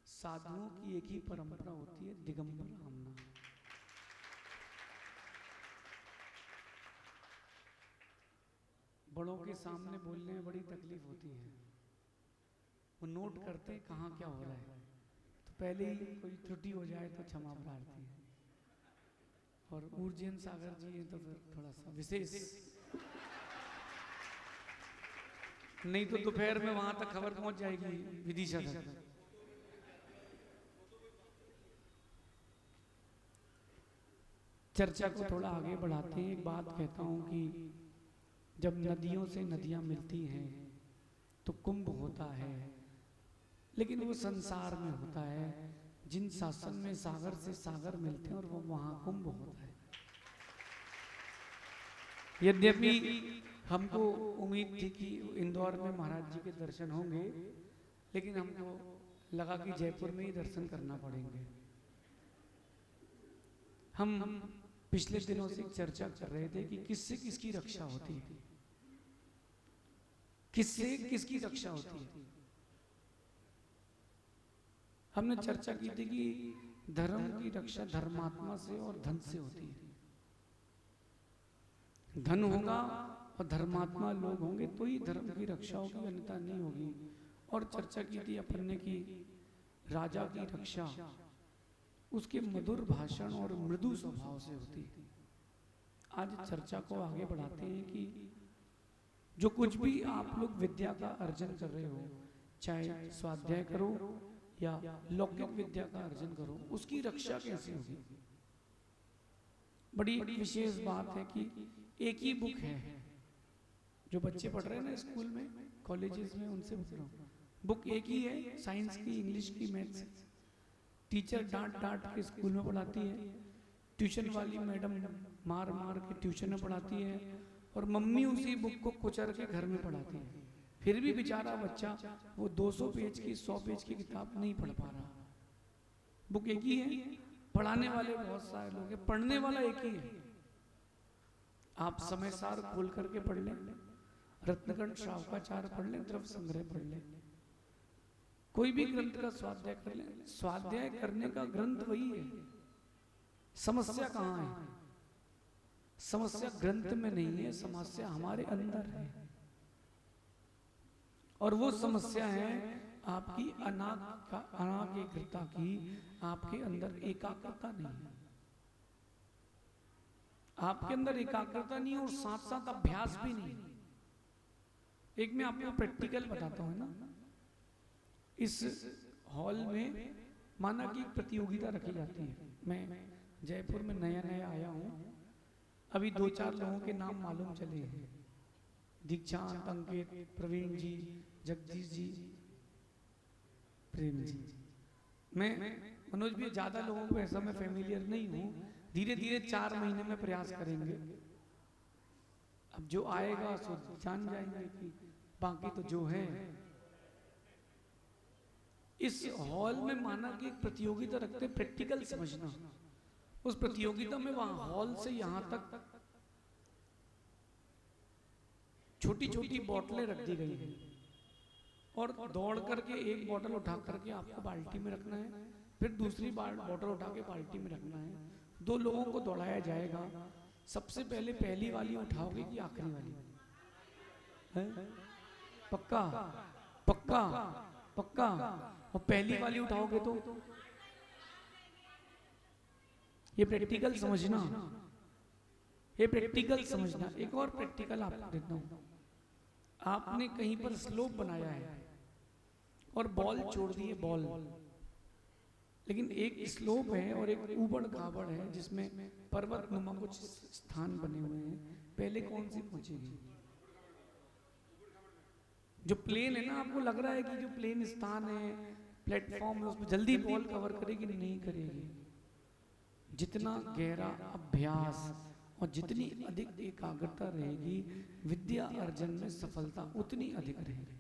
साधुओं की एक ही परंपरा होती है, दिगंबर आमना। बड़ों के सामने बोलने में बड़ी तकलीफ होती है, वो नोट करते हैं कहाँ क्या हो रहा है, तो पहले ही कोई त्रुटि हो जाए तो क्षमा प्रार्थी है। और ऊर्जैन सागर जी हैं तो फिर थोड़ा सा विशेष, नहीं तो दोपहर में वहां तक खबर पहुंच जाएगी विदिशा तक। चर्चा को थोड़ा आगे बढ़ाते हैं। एक बात कहता हूं कि जब नदियों से नदियां मिलती हैं तो कुंभ होता है, लेकिन वो संसार में होता है। जिन शासन में सागर से सागर मिलते हैं और वो महाकुंभ होता है। यद्यपि हमको उम्मीद थी कि इंदौर में महाराज जी के दर्शन होंगे, लेकिन हमको लगा कि जयपुर में ही दर्शन करना पड़ेंगे। हम पिछले दिनों से चर्चा कर रहे थे कि किससे किसकी रक्षा होती है, किससे किसकी रक्षा होती है। हमने चर्चा की थी कि धर्म की रक्षा धर्मात्मा से और धन से होती है। धन होगा और धर्मात्मा लोग होंगे तो ही धर्म की रक्षा होगी, अन्यथा नहीं होगी। और चर्चा की थी अपन ने कि राजा की रक्षा उसके मधुर भाषण और मृदु स्वभाव से होती है। आज चर्चा को आगे बढ़ाते हैं कि जो कुछ भी आप लोग विद्या का अर्जन कर रहे हो, चाहे स्वाध्याय करो या लौकिक विद्या का अर्जन करो, उसकी रक्षा कैसे होगी। बड़ी विशेष बात है कि एक ही बुक है, जो बच्चे पढ़ रहे हैं ना स्कूल में कॉलेजेस में, उनसे पूछ रहा हूँ, बुक एक ही है, साइंस की, इंग्लिश की, मैथ्स। टीचर डांट डांट के स्कूल में पढ़ाती है, ट्यूशन वाली मैडम मार मार के ट्यूशन में पढ़ाती है, और मम्मी उसी बुक को कुचर के घर में पढ़ाती है। फिर भी बेचारा बच्चा वो 200 पेज की 100 पेज की किताब नहीं पढ़ पा रहा। बुक एक ही है, पढ़ाने वाले बहुत सारे लोग हैं, पढ़ने वाला एक ही है। आप समय सार खोल करके पढ़ लें, रत्नकंठ श्रावकाचार्य पढ़ लें, द्रव्य संग्रह पढ़ लें, कोई भी ग्रंथ का स्वाध्याय कर लें। स्वाध्याय करने का ग्रंथ वही है। समस्या कहाँ है? समस्या ग्रंथ में नहीं है, समस्या हमारे अंदर है। और वो समस्या है आपकी अनाग्रता की, आपके अंदर एकाग्रता नहीं है। आपके अंदर एकाग्रता नहीं है और साथ साथ अभ्यास भी नहीं। एक मैं आपको प्रैक्टिकल बताता हूं ना, इस हॉल में माना कि प्रतियोगिता रखी जाती है। मैं जयपुर में नया नया आया हूं, अभी 2-4 लोगों के नाम मालूम चले हैं, दीक्षांत, अंकित, प्रवीण जी, जगदीश जी, प्रेम जी। मैं मनोज भी ज्यादा लोगों को ऐसा मैं फेमिलियर नहीं हूं। धीरे धीरे 4 महीने में प्रयास करेंगे। अब जो आएगा सो जान जाएंगे कि बाकी तो जो है। इस हॉल में माना कि एक प्रतियोगिता रखते, प्रैक्टिकल समझना। उस प्रतियोगिता में वहां हॉल से यहां तक छोटी छोटी बोतलें रख दी गई हैं, और दौड़ करके एक बोतल उठा करके आपको बाल्टी में रखना है, फिर दूसरी बोतल उठा के बाल्टी में रखना है। 2 लोगों को दौड़ाया जाएगा। सबसे पहले पहली वाली उठाओगे कि आखिरी वाली है? पक्का पक्का पक्का। और पहली वाली उठाओगे तो ये प्रैक्टिकल समझना, ये प्रैक्टिकल समझना। एक और प्रैक्टिकल आपको देता हूं। आपने कहीं पर स्लोप बनाया है और बॉल छोड़ दी है, बॉल, लेकिन एक स्लोप है और एक ऊबड़ खाबड़ है जिसमें पर्वत नुमा कुछ स्थान बने हुए हैं। पहले कौन सी पहुंचेगी? जो प्लेन है ना, आपको लग रहा है कि जो प्लेन स्थान है, प्लेटफॉर्म है, उसमें जल्दी बॉल कवर करेगी? नहीं करेगी। जितना गहरा अभ्यास और जितनी अधिक एकाग्रता रहेगी, विद्या अर्जन में सफलता उतनी अधिक रहेगी।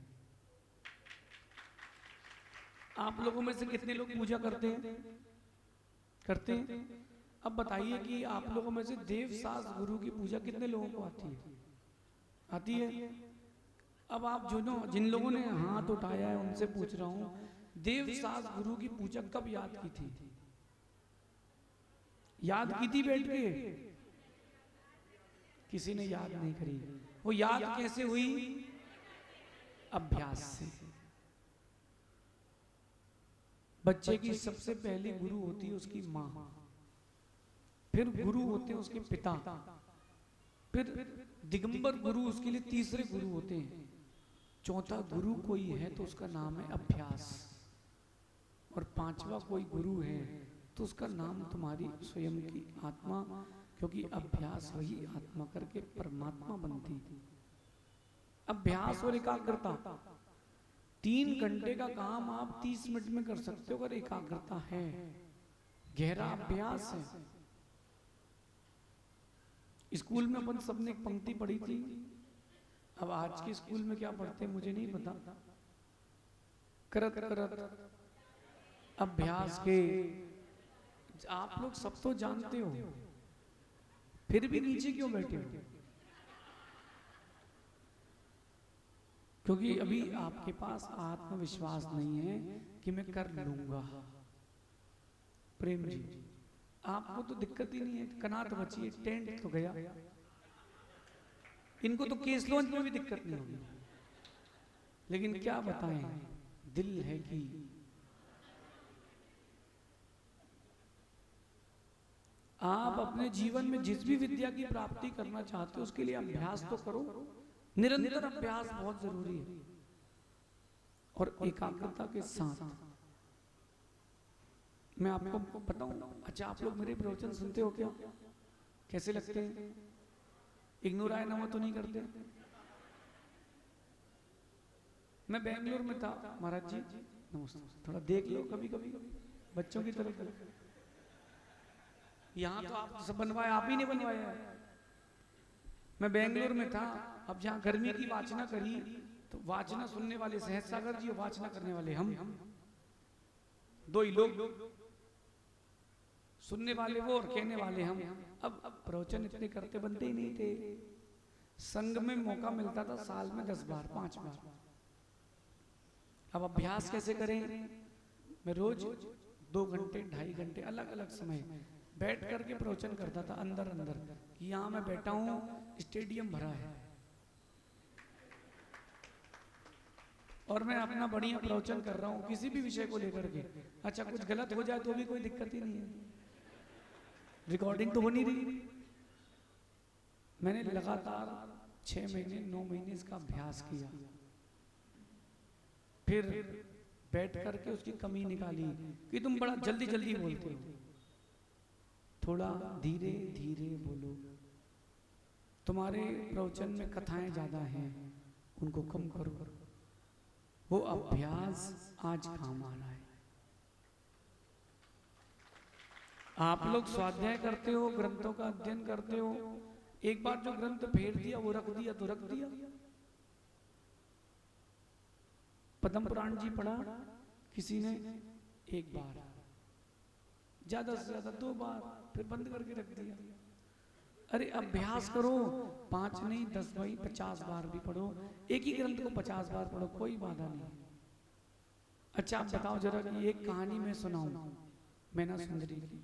आप लोगों में से कितने लोग पूजा करते हैं? करते हैं? अब बताइए कि आप लोगों में से देवसास गुरु की पूजा कितने लोगों को आती है? आती है? अब आप जिन लोगों ने हाथ उठाया है उनसे पूछ रहा हूं देवसास गुरु की पूजा कब याद की थी? याद की थी बैठ के? किसी ने याद नहीं करी। वो याद कैसे हुई? अभ्यास से। बच्चे की सबसे पहली गुरु होती है उसकी माँ, फिर गुरु होते हैं उसके पिता, फिर दिगंबर गुरु उसके लिए तीसरे गुरु होते हैं, चौथा गुरु कोई है तो उसका नाम है अभ्यास, और पांचवा कोई गुरु है तो उसका नाम तुम्हारी स्वयं की आत्मा, क्योंकि अभ्यास वही आत्मा करके परमात्मा बनती। अभ्यास और एकाग्रता, 3 घंटे का काम आप 30 मिनट में कर सकते हो अगर एकाग्रता है, गहरा अभ्यास है। स्कूल में अपन सबने एक पंक्ति पढ़ी थी, अब आज के स्कूल में क्या पढ़ते हैं मुझे नहीं पता, करत करत अभ्यास के। आप लोग सब तो जानते हो, फिर भी नीचे क्यों बैठे हो? क्योंकि अभी आपके पास आत्मविश्वास नहीं है कि मैं कर लूंगा। प्रेम जी, आपको तो दिक्कत ही नहीं है, कनात बची है, टेंट तो गया, इनको तो केस लॉन्च में भी दिक्कत नहीं होगी। लेकिन क्या बताएं, दिल है कि आप अपने जीवन में जिस भी विद्या की प्राप्ति करना चाहते हो उसके लिए अभ्यास तो करो, निरंतर अभ्यास बहुत जरूरी है, और एकाग्रता के साथ। मैं आपको बताऊं, अच्छा आप लोग मेरे प्रवचन सुनते हो क्या? कैसे लगते हैं? इग्नोराय नमो तो नहीं करते? मैं बेंगलोर में था महाराज जी, नमस्ते, थोड़ा देख लो कभी कभी बच्चों की तरफ। यहाँ तो आप सब बनवाया, आप ही ने बनवाया है। मैं बेंगलोर में था, अब जहाँ गर्मी की वाचना करी तो वाचना सुनने वाले सहज सागर जी और वाचना करने वाले हम, दो ही लोग, सुनने वाले वो और कहने वाले हम। अब प्रवचन इतने करते बनते ही नहीं थे। संघ में मौका मिलता था साल में 10 बार 5 बार। अब अभ्यास कैसे करें? मैं रोज 2 घंटे 2.5 घंटे अलग अलग समय बैठ करके प्रवचन करता था अंदर अंदर, कि यहाँ मैं बैठा हूँ, स्टेडियम भरा है और मैं अपना बढ़िया प्रवचन कर रहा हूँ किसी भी विषय को लेकर के। अच्छा कुछ गलत हो जाए तो भी कोई दिक्कत ही नहीं है, रिकॉर्डिंग तो हो नहीं रही। मैंने लगातार 6 महीने 9 महीने इसका अभ्यास किया, फिर बैठ करके उसकी कमी निकाली कि तुम बड़ा जल्दी जल्दी बोलते हो, थोड़ा धीरे धीरे बोलो, तुम्हारे प्रवचन में कथाएं ज्यादा हैं, उनको कम करो। वो अभ्यास आज काम आ रहा है। आप लोग स्वाध्याय करते हो, ग्रंथों का अध्ययन करते हो, एक बार जो ग्रंथ फेर दिया वो रख दिया तो रख दिया। पद्म पुराण जी पढ़ा किसी ने एक बार, ज्यादा से ज्यादा 2 बार, फिर बंद करके रख दिया। अरे अभ्यास करो, 5 नहीं 10 भाई 50 बार भी पढ़ो, एक ही ग्रंथ को 50 बार पढ़ो, कोई बाधा नहीं। अच्छा आप बताओ जरा कि एक कहानी मैं सुनाऊं मैना सुंदरी की,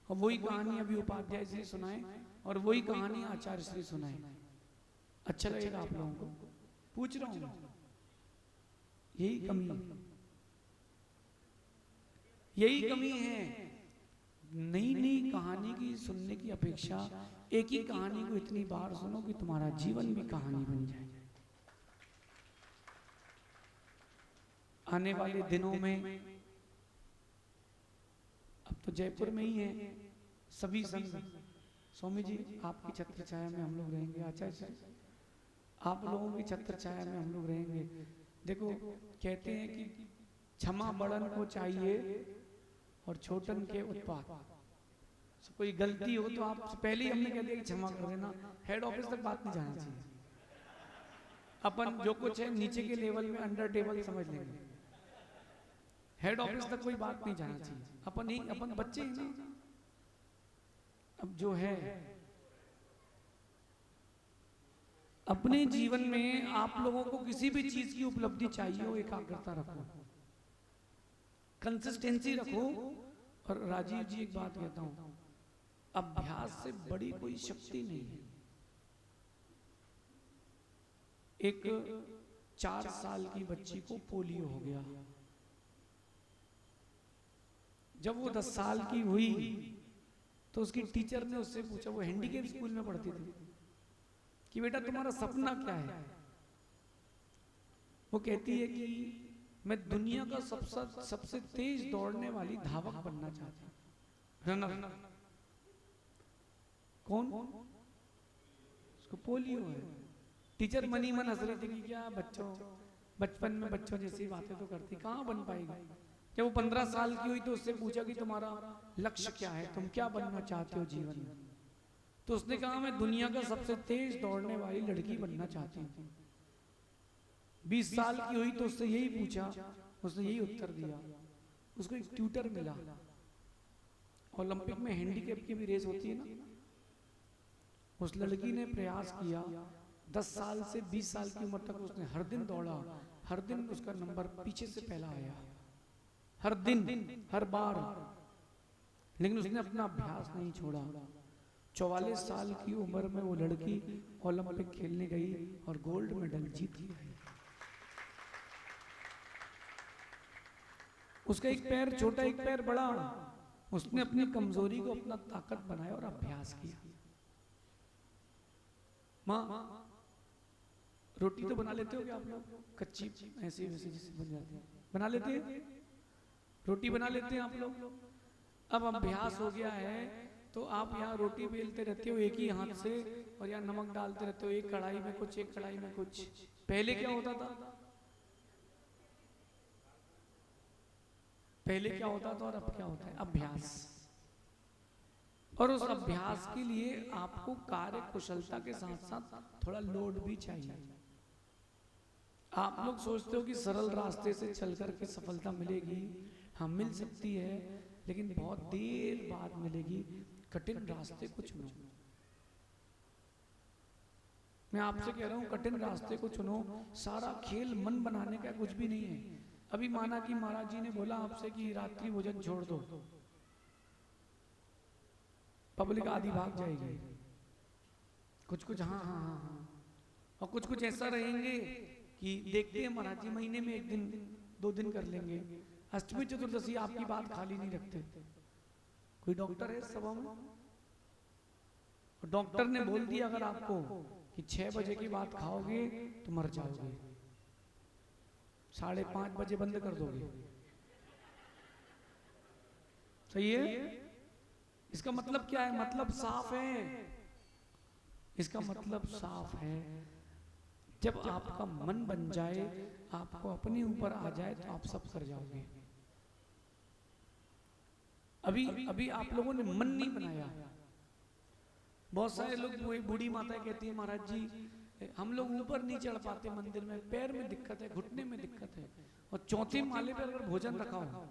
और वही कहानी अभी उपाध्याय जी सुनाए और वही कहानी आचार्य श्री सुनाए, अच्छा लगेगा आप लोगों को? पूछ रहा हूं, यही कमी है, यही कमी है। नई नई कहानी की सुनने की अपेक्षा एक ही कहानी को इतनी बार सुनो कि तुम्हारा जीवन भी कहानी बन जाए। आने वाले दिनों में, अब तो जयपुर में ही है सभी संघ, स्वामी जी आपकी छत्र छाया में हम लोग रहेंगे, आचार्य जी आप लोगों की छत्र छाया में हम लोग रहेंगे। देखो कहते हैं कि क्षमा बड़न को चाहिए और छोटन के उत्पात। कोई गलती हो तो आप पहले ही हमने कह दिया कि क्षमा कर देना, हेड ऑफिस तक बात नहीं जाना चाहिए। अपन जो कुछ है नीचे के लेवल में अंडर टेबल समझ लेंगे, हेड ऑफिस तक कोई बात नहीं जाना चाहिए। अपन बच्चे हैं ना। अब जो है अपने जीवन में आप लोगों को किसी भी चीज की उपलब्धि चाहिए हो, एकाग्रता रखो। कंसिस्टेंसी रखो। और राजीव जी एक बात कहता हूं, अभ्यास से बड़ी कोई शक्ति नहीं है। एक 4 साल की बच्ची को पोलियो हो गया, जब वो 10 साल की हुई तो उसकी टीचर ने उससे पूछा, वो हैंडीकेप स्कूल में पढ़ती थी, कि बेटा तुम्हारा सपना क्या है? वो कहती है कि मैं दुनिया का सबसे तेज दौड़ने वाली धावक बनना चाहती हूँ, रनर। कौन? उसको पोलियो है। टीचर मनी मन हंस रही थी कि क्या बच्चों, बचपन में बच्चों जैसी बातें तो करती, कहाँ बन पाएगी। जब वो 15 साल की हुई तो उससे पूछा कि तुम्हारा लक्ष्य क्या है, तुम क्या बनना चाहते हो जीवन में? तो उसने कहा मैं दुनिया का सबसे तेज दौड़ने वाली लड़की बनना चाहती हूँ। 20 साल की हुई तो उससे यही पूछा, उसने यही उत्तर दिया। उसको एक ट्यूटर मिला। ओलंपिक में हैंडीकैप की भी रेस होती है ना, उस लड़की ने प्रयास किया, 10 साल से 20 साल की उम्र तक उसने हर दिन दौड़ा, हर दिन उसका नंबर पीछे से पहला आया, हर दिन, हर बार। लेकिन उसने अपना अभ्यास नहीं छोड़ा। 44 साल की उम्र में वो लड़की ओलंपिक खेलने गई और गोल्ड मेडल जीत के आई। उसका एक पैर छोटा, एक पैर बड़ा। उसने अपनी कमजोरी को अपना ताकत बनाया और अभ्यास किया। माँ, रोटी तो बना लेते हो क्या आप लोग? कच्ची ऐसी वैसी जिससे बन जाती है, बना लेते हैं? रोटी बना लेते हैं आप लोग? अब अभ्यास हो गया है तो आप यहाँ रोटी बेलते रहते हो एक ही हाथ से, और यहाँ नमक डालते रहते हो, एक कढ़ाई में कुछ, एक कढ़ाई में कुछ। पहले क्या होता था? पहले क्या होता था और अब क्या होता है? अभ्यास। और उस अभ्यास के लिए आपको कार्य कुशलता के साथ साथ थोड़ा लोड भी चाहिए। आप लोग सोचते हो कि सरल रास्ते से चल करके सफलता मिलेगी। हाँ, मिल सकती है, लेकिन बहुत देर बाद मिलेगी। कठिन रास्ते को चुनो। मैं आपसे कह रहा हूं, कठिन रास्ते को चुनो। सारा खेल मन बनाने का कुछ भी नहीं है। अभी माना कि महाराज जी ने बोला आपसे कि रात्रि भोजन छोड़ दो, पब्लिक आधी भाग जाएगी। कुछ कुछ हाँ हाँ हाँ हाँ, और कुछ कुछ ऐसा रहेंगे कि देखते हैं महाराज जी महीने में 1 दिन 2 दिन कर लेंगे। अष्टमी चतुर्दशी आपकी बात खाली नहीं रखते। कोई डॉक्टर है सभा में? डॉक्टर ने बोल दिया अगर आपको कि 6 बजे की बात खाओगे तो मर जाओगे, 5:30 बजे बंद कर दोगे, सही है? इसका मतलब क्या है? मतलब साफ है। इसका मतलब साफ है, जब आपका मन बन जाए, आपको अपने ऊपर आ जाए तो आप सब कर जाओगे। अभी आप लोगों ने मन नहीं बनाया। बहुत सारे लोग, वो बूढ़ी माता कहती है महाराज जी हम लोग ऊपर नहीं चढ़ पाते मंदिर में, पैर में दिक्कत है, घुटने में दिक्कत है। और 4थे माले पर अगर भोजन रखा हो,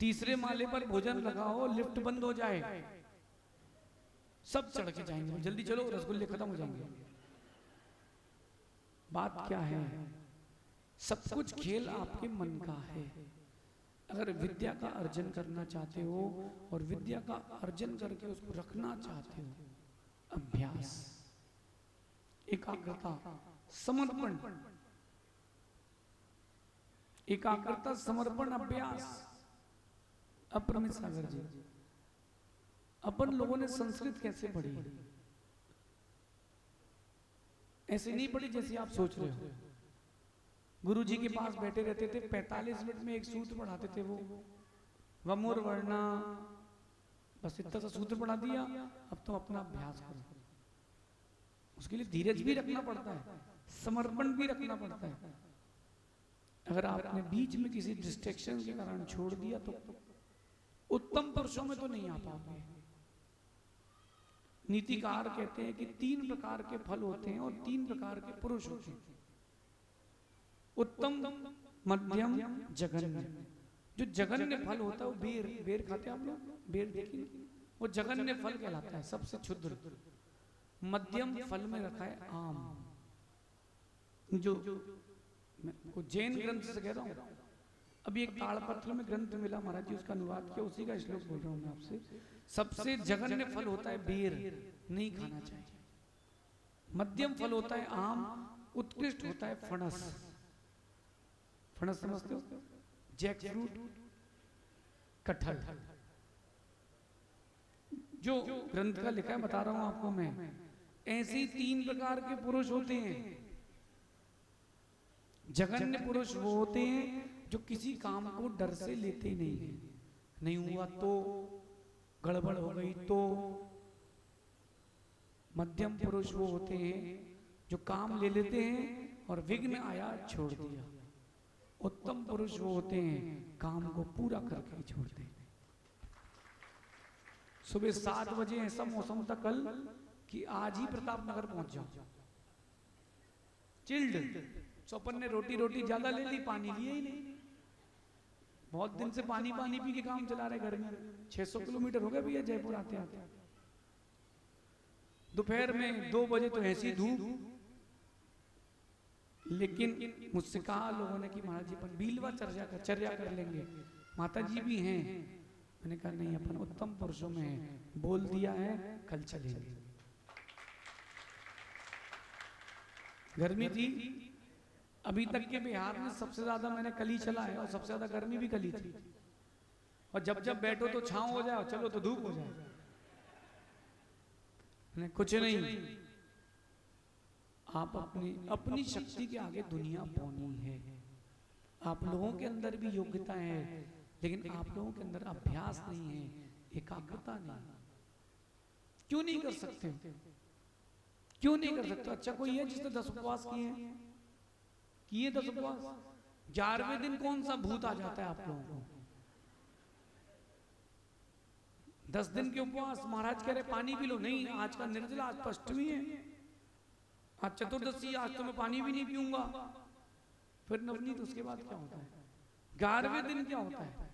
3रे माले पर भोजन रखा हो, लिफ्ट बंद हो जाए, सब चढ़ के जाएंगे, जल्दी चलो रसगुल्ले खत्म हो जाएंगे। बात क्या है? सब कुछ खेल आपके मन का है। अगर विद्या का अर्जन करना चाहते हो और विद्या का अर्जन करके उसको रखना चाहते हो, अभ्यास, एकाग्रता, समर्पण, एकाग्रता, समर्पण, अभ्यास। अप्रमित सागर जी, अपन लोगों ने संस्कृत कैसे पढ़ी? ऐसे नहीं पढ़ी जैसे आप सोच रहे हो। गुरु जी के पास बैठे रहते थे, 45 मिनट में एक सूत्र पढ़ाते थे। वो वमुर वर्णा, बस इतना सा सूत्र पढ़ा दिया। अब तो अपना अभ्यास करो। उसके लिए धीरज भी रखना पड़ता है, समर्पण भी रखना पड़ता है। अगर आपने बीच में किसी डिस्ट्रैक्शन के कारण छोड़ दिया तो उत्तम पुरुषों में तो नहीं आ पाओगे। नीतिकार कहते हैं कि 3 प्रकार के फल होते हैं और 3 प्रकार के पुरुष होते हैं, उत्तम, मध्यम, जघन्य। जो जघन्य फल होता है वो बेर खाते हैं आप लोग? बेर देखिए, वो जघन्य फल कहलाता है, सबसे क्षुद्र। मध्यम फल में रखा है आम, जो मैं कुछ जैन ग्रंथ से कह रहा हूँ। अभी एक ताड़पत्र में ग्रंथ मिला महाराज जी, उसका अनुवाद किया, उसी का श्लोक बोल रहा हूँ मैं आपसे। सबसे जघन्य फल होता है बेर, नहीं खाना चाहिए। मध्यम फल होता है आम, उत्कृष्ट होता है फणस। फणस समझते हो? जैक फ्रूट, कटहल। जो ग्रंथ का लिखा है बता रहा हूं आपको मैं। ऐसे 3 प्रकार के पुरुष होते हैं। जघन्य पुरुष वो होते हैं जो किसी काम को डर से लेते नहीं है। नहीं हुआ तो, गड़बड़ हो गई तो। मध्यम पुरुष वो होते हैं जो काम ले लेते हैं और विघ्न आया छोड़ दिया। उत्तम पुरुष वो होते हैं काम को पूरा करके छोड़ते हैं। सुबह 7 बजे ऐसा मौसम था कल कि आज ही प्रताप नगर पहुंच जाओ, चिल्ड। स्वपन ने रोटी ज्यादा ले ली, पानी लिया ही नहीं। बहुत दिन से पानी पी के काम चला रहे घर में। 600 किलोमीटर हो गया भैया जयपुर आते आते। दोपहर में 2 बजे तो ऐसी धूप। लेकिन मुझसे कहा लोगों ने कि महाराज जी अपन बीलवा चर्या कर लेंगे, माता जी भी हैं। मैंने कहा नहीं, अपन उत्तम पुरुषों में है, बोल दिया है, कल चलेंगे। गर्मी थी अभी तक के बिहार में सबसे ज्यादा मैंने कल ही चला है, और सबसे ज्यादा गर्मी भी कल ही थी। और जब बैठो तो छांव हो जाए, चलो तो धूप हो जाए। नहीं, कुछ नहीं। आप अपनी शक्ति के आगे दुनिया पौनी है। आप लोगों के अंदर भी योग्यता है, लेकिन आप लोगों के अंदर अभ्यास नहीं है, एकाग्रता नहीं। क्यों नहीं कर सकते? क्यों नहीं कर सकते? अच्छा कोई है जिसने 10 उपवास किए 10 उपवास? 11वें दिन कौन सा भूत आ जाता है आप लोगों को? 10 दिन के उपवास। महाराज कह रहे पानी पी लो। नहीं, आज का निर्जला, आज तो अष्टमी है, आज चतुर्दशी, आज तो मैं पानी भी नहीं पीऊंगा। फिर नवनीत, उसके बाद क्या होता है? 11वें दिन क्या होता है?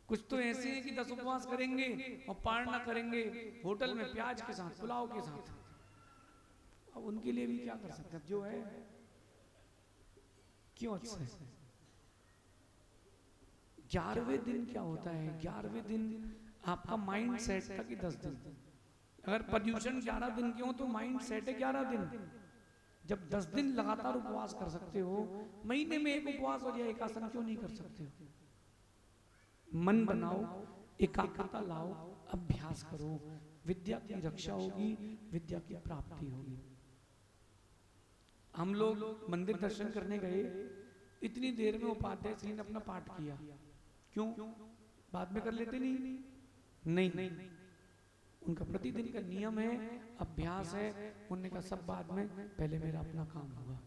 कुछ तो ऐसे है कि 10 उपवास करेंगे और पारणा करेंगे होटल में प्याज के साथ, पुलाव के साथ। अब उनके लिए भी क्या कर सकते हैं? जो है क्यों अच्छा है। 11वें दिन क्या होता है? 11वें दिन आपका माइंड सेट था कि 10 दिन। अगर पर्यूषण 11 दिन के हो तो माइंड सेट है 11 दिन। जब 10 दिन लगातार उपवास कर सकते हो, महीने में एक उपवास हो जाए, एक आसन क्यों नहीं कर सकते हो? मन बनाओ, एकाग्रता लाओ, अभ्यास करो। विद्या की रक्षा होगी, विद्या की प्राप्ति होगी। हम लोग मंदिर दर्शन करने गए, इतनी देर में उपाध्याय श्री ने अपना पाठ किया। क्यों? बाद में कर लेते नहीं। उनका प्रतिदिन का नियम है, अभ्यास है। उन्होंने कहा सब बाद में, पहले मेरा अपना काम होगा।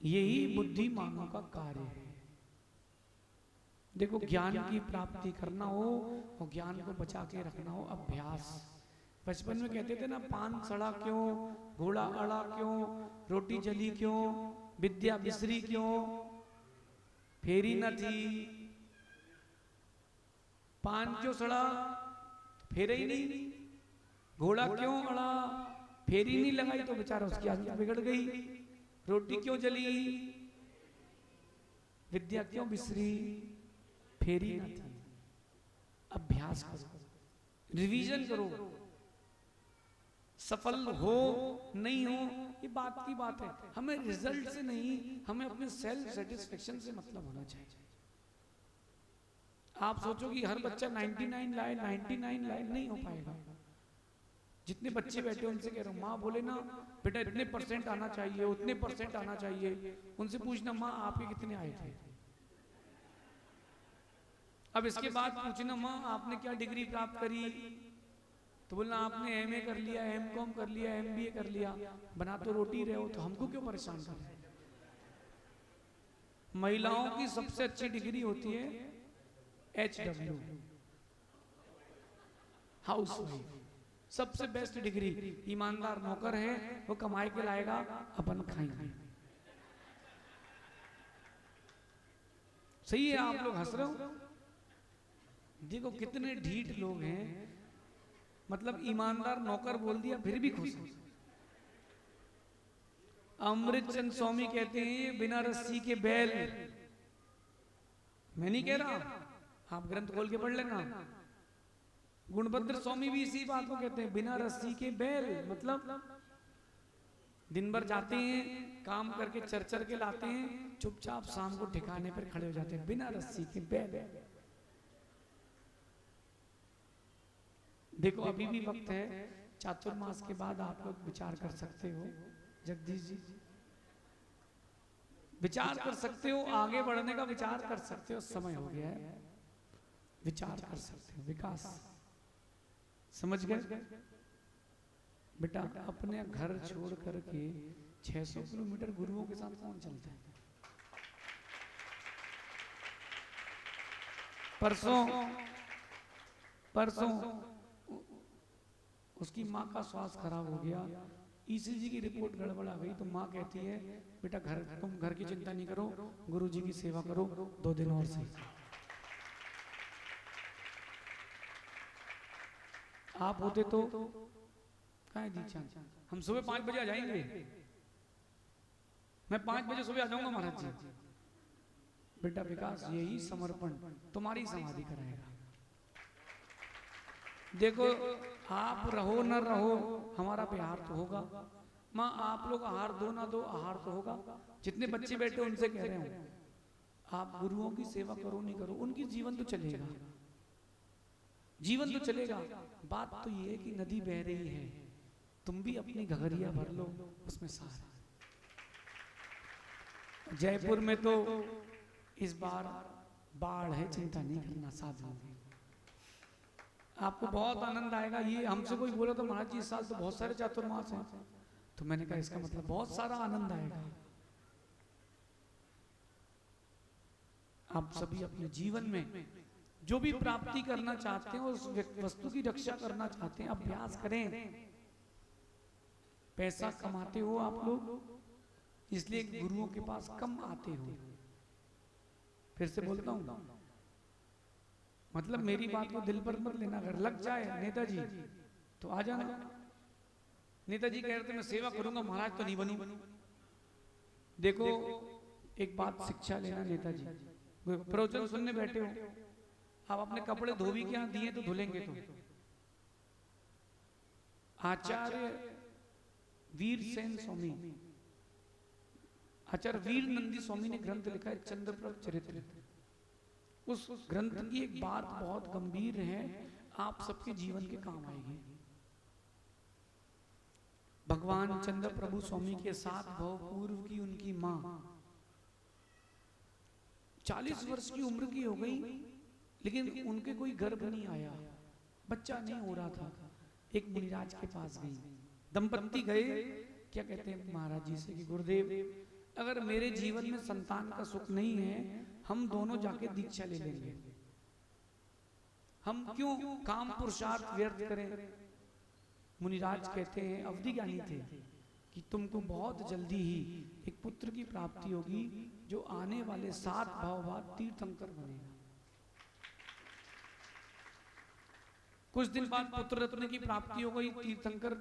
यही बुद्धिमानों का कार्य है। देखो, ज्ञान की प्राप्ति करना हो और ज्ञान को बचा के रखना हो, अभ्यास। बचपन में कहते थे ना, पान सड़ा क्यों, घोड़ा अड़ा क्यों, रोटी जली क्यों, विद्या बिसरी क्यों, फेरी न थी। पान क्यों सड़ा? फेरे ही नहीं। घोड़ा क्यों अड़ा? फेरी नहीं लगाई तो बेचारा उसकी आदत बिगड़ गई। रोटी क्यों जली? विद्या क्यों बिसरी? फेरी न थी। अभ्यास करो, रिवीजन करो। सफल हो नहीं हो ये बात की बात है। हमें रिजल्ट से नहीं, हमें अपने सेल्फ सेटिस्फेक्शन से मतलब होना चाहिए। आप सोचो कि हर बच्चा 99 लाए, 99 लाए, नहीं हो पाएगा। जितने बच्चे बैठे उनसे कह रहा हूँ, माँ बोले ना बेटा इतने % आना चाहिए, उतने % आना चाहिए। उनसे पूछना माँ आपके कितने आए थे। अब इसके बाद पूछना माँ आपने क्या डिग्री प्राप्त करी, तो बोलना आपने MA कर लिया, MCOM कर लिया, MBA कर लिया। बना तो रोटी रहे हो, तो हमको क्यों परेशान कर रहे हैं? महिलाओं की सबसे अच्छी डिग्री होती है HW, हाउस वाइफ। सबसे बेस्ट डिग्री। ईमानदार नौकर है, वो कमाए के लाएगा, अपन खाएंगे। सही है? आप लोग हंस रहे हो। देखो कितने ढीठ लोग हैं। मतलब ईमानदार नौकर बोल दिया फिर भी खुश है। अमृतचंद स्वामी कहते हैं बिना रस्सी के बैल, मैं नहीं कह रहा, आप ग्रंथ खोल के पढ़ लेना। गुणभद्र स्वामी भी इसी बात को कहते हैं, बिना रस्सी के बैल, मतलब दिन भर जाते हैं काम करके चर चर के लाते हैं, चुपचाप शाम को ठिकाने पर खड़े हो जाते हैं, बिना रस्सी के बैल। देखो अभी भी वक्त है, चातुर्मास के बाद आप लोग विचार कर सकते हो, जगदीश जी विचार कर सकते हो, आगे बढ़ने का विचार कर सकते हो, समय हो गया है, विचार कर सकते हो, विकास, समझ गए बेटा? अपने घर छोड़ करके 600 किलोमीटर गुरुओं के साथ कौन चलता है? परसों उसकी माँ का स्वास्थ्य खराब हो गया, ईसीजी की रिपोर्ट गड़बड़ आ गई, तो माँ कहती है बेटा तुम घर की चिंता नहीं करो, गुरुजी की सेवा करो 2 दिन और सही। आप होते तो कहाँ है दीक्षा? हम सुबह 5 बजे आ जाएंगे, मैं 5 बजे सुबह आ जाऊंगा महाराज जी। बेटा विकास, यही समर्पण तुम्हारी समाधि कराएगा। देखो आप रहो न रहो, हमारा बिहार तो होगा। माँ आप लोग आहार दो ना दो, आहार तो होगा। जितने बच्चे बैठे उनसे कह रहे हो, आप गुरुओं की सेवा करो नहीं करो, उनकी जीवन तो चलेगा, जीवन तो चलेगा। बात तो ये है कि नदी बह रही है, तुम भी अपनी घघरिया भर लो, उसमें सार। जयपुर में तो इस बार बाढ़ है, चिंता नहीं करना, साधु आपको बहुत आनंद आएगा। ये हमसे कोई बोला तो महाराज जी इस साल तो बहुत सारे चातुर्मास हैं, तो मैंने कहा इसका मतलब बहुत सारा आनंद आएगा। आप सभी अपने जीवन में जो भी प्राप्ति करना चाहते हैं, उस वस्तु की रक्षा करना चाहते हैं, अभ्यास करें। पैसा कमाते हो आप लोग, इसलिए गुरुओं के पास कम आते हो। फिर से बोलता हूं, मतलब मेरी बात को दिल पर मत लेना, अगर लग जाए नेताजी तो आ जाना। नेताजी कह रहे थे मैं सेवा करूंगा, महाराज तो नहीं बनू। देखो एक बात शिक्षा लेना, नेताजी प्रवचन सुनने बैठे हो, आप अपने कपड़े धोबी के यहाँ दिए तो धुलेंगे तो। आचार्य वीर सेन स्वामी, आचार्य वीर नंदी स्वामी ने ग्रंथ लिखा है चंद्रप्रभ चरित्र। उस ग्रंथ की एक बात बहुत गंभीर है, आप सबके जीवन के काम आएगी। भगवान चंद्र प्रभु स्वामी के 7 भव पूर्व की उनकी मां 40 वर्ष की उम्र की हो गई, लेकिन उनके कोई गर्भ नहीं आया, बच्चा नहीं हो रहा था। एक मुनिराज के पास गई, दंपत्ति गए, क्या कहते हैं महाराज जी से कि गुरुदेव अगर मेरे जीवन में संतान का सुख नहीं है, हम दोनों जाके दीक्षा ले लेंगे, हम क्यों काम पुरुषार्थ व्यर्थ करें। मुनिराज कहते हैं, अवधि ज्ञानी थे, कि तुमको बहुत जल्दी ही एक पुत्र की प्राप्ति होगी, जो आने वाले 7 भाव बाद तीर्थंकर बनेगा। कुछ दिन बाद पुत्र रत्न की प्राप्ति हो गई, तीर्थंकर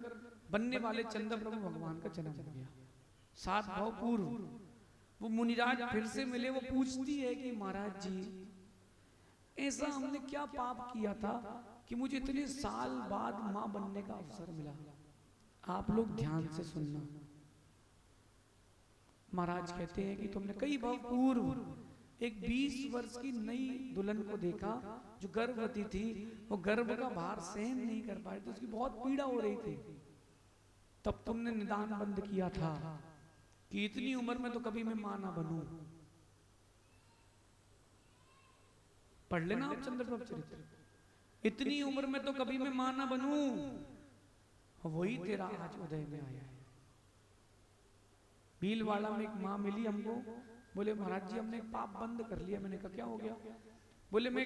बनने वाले चंद्र प्रभु भगवान का जन्म हो गया। 7 भाव पूर्व वो मुनिराज फिर से मिले, वो पूछती है कि महाराज जी ऐसा हमने क्या पाप किया था कि मुझे इतने साल बाद मां बनने का अवसर मिला। आप लोग ध्यान से सुनना। महाराज कहते हैं कि तुमने कई भाव पूर्व एक 20 वर्ष की नई दुल्हन को देखा जो गर्भवती थी, वो गर्भ का भार सहन नहीं कर पाई थी, उसकी बहुत पीड़ा हो रही थी। तब तुमने निदान बंद किया था कि इतनी उम्र में तो कभी मैं मां ना बनूं। पढ़ लेना आप चंद्रप्रभ चरित्र। इतनी उम्र में तो कभी मैं मां ना बनूं, वही तेरा आज उदय में आया है। भीलवाड़ा में एक मां मिली हमको, बोले महाराज जी हमने एक पाप बंद कर लिया। मैंने कहा क्या हो गया? बोले मैं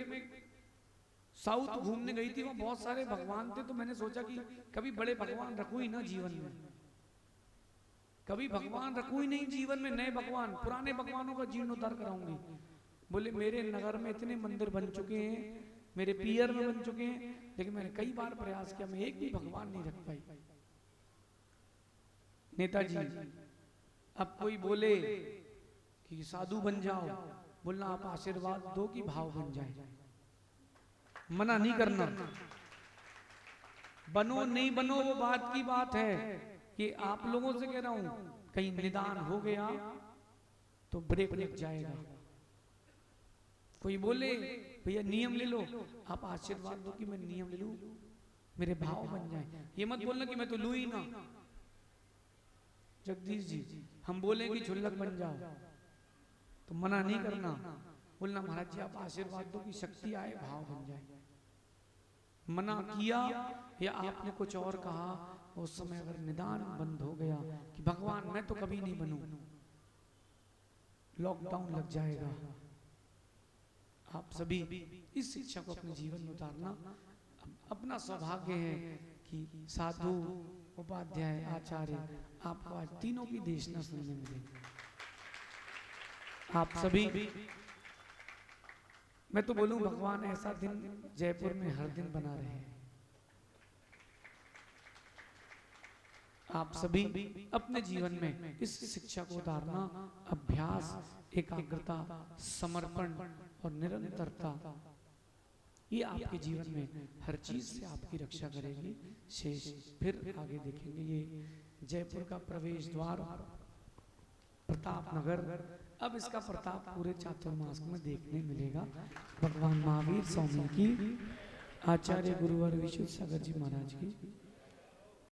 साउथ घूमने गई थी, वहां बहुत सारे भगवान थे, तो मैंने सोचा कि कभी बड़े भगवान रखूं ही ना जीवन में, कभी भगवान रखूं ही नहीं जीवन में, नए भगवान, पुराने भगवानों का जीर्णोद्धार कराऊंगी। बोले मेरे नगर में इतने मंदिर बन चुके हैं, मेरे पियर में बन चुके हैं, लेकिन मैंने कई बार प्रयास किया, मैं एक भी भगवान नहीं रख पाई। नेताजी अब कोई बोले कि साधु बन जाओ, बोलना आप आशीर्वाद दो कि भाव बन जाए, मना नहीं करना। बनो नहीं बनो वो बात की बात है, कि आप लोगों से कह रहा हूं कहीं निदान हो गया तो ब्रेक लग जाएगा। कोई बोले भैया नियम ले लो, आप आशीर्वाद दो कि मैं नियम ले लूं, मेरे भाव बन जाए। ये मत बोलना कि मैं तो लू ही ना। जगदीश जी, हम बोले कि झुल्लक बन जाओ तो मना नहीं करना, बोलना महाराज जी आप आशीर्वाद दो कि शक्ति आए, भाव बन जाए। मना किया या आपने कुछ और कहा, उस समय अगर निदान बंद हो गया कि भगवान मैं तो कभी नहीं बनूं, लॉकडाउन लग जाएगा। आप सभी इस शिक्षा को अपने जीवन में उतारना। अपना सौभाग्य है कि साधु, उपाध्याय, आचार्य, आपको आज तीनों की देशना सुनने मिले। आप सभी, मैं तो बोलूं भगवान ऐसा दिन जयपुर में हर दिन बना रहे हैं। आप सभी अपने जीवन में इस शिक्षा को उतारना, अभ्यास, एकाग्रता, समर्पण और निरंतरता, ये आपके जीवन में हर चीज से आपकी रक्षा करेगी। शेष फिर आगे देखेंगे। ये जयपुर का प्रवेश द्वार प्रताप नगर, अब इसका प्रताप पूरे चातुर्मास में देखने मिलेगा। भगवान महावीर स्वामी की, आचार्य गुरुवर विशुद्ध सागर जी महाराज की